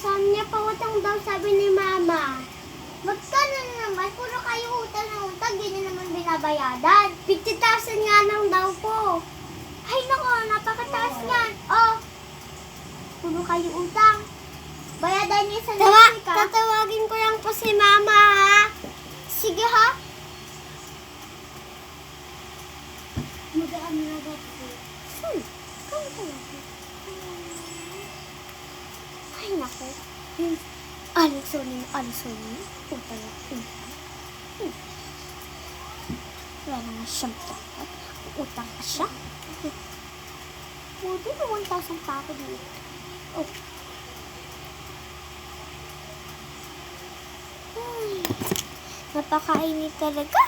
Sonia, pautang daw sabi ni Mama. Magkano naman? Puro kayo utang na utang, ganyan naman binabayadan. 50,000 nga lang daw po. Ay nako, napakataas yan. Oh, puro kayo utang. Bayadan niyo sa next week, ha? Tatawagin ko lang po si Mama, ha? Sige, ha? Magaan na ba po? Kaya talaga. Ay, naku. Aling-sunin. Puta na. Wala na siyang dapat. Utang pa siya. Buti na 1,000 pa ako dito. Oh. Ay, napakainit talaga.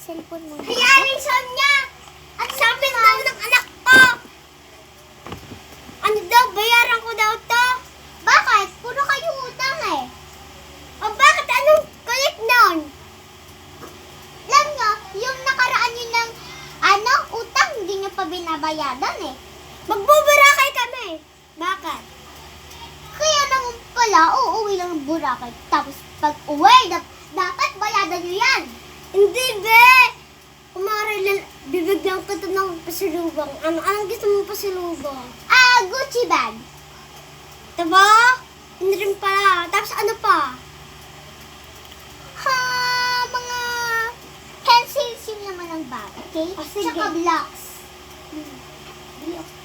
Cellphone mo na. Hey, Aling Sonia! At sabi daw ng anak ko! Ano daw? Bayaran ko daw to? Bakit? Puro kayo utang eh. O bakit? Anong kulit nun? Alam nyo, yung nakaraan nyo ng utang, hindi nyo pa binabayadan eh. Magbuburakay kami. Bakit? Kaya naman pala, uuwi lang ng Boracay. Tapos pag uwi, dapat bayadan nyo yan. Hindi, be! Umaray, bibigyan kita ng pasalubong. Anong gusto mong pasalubong? Gucci bag. Diba? Hindi rin pala. Tapos ano pa? Mga pencils yun naman ang bag, okay? Sige. Tsaka blocks. Bili ako.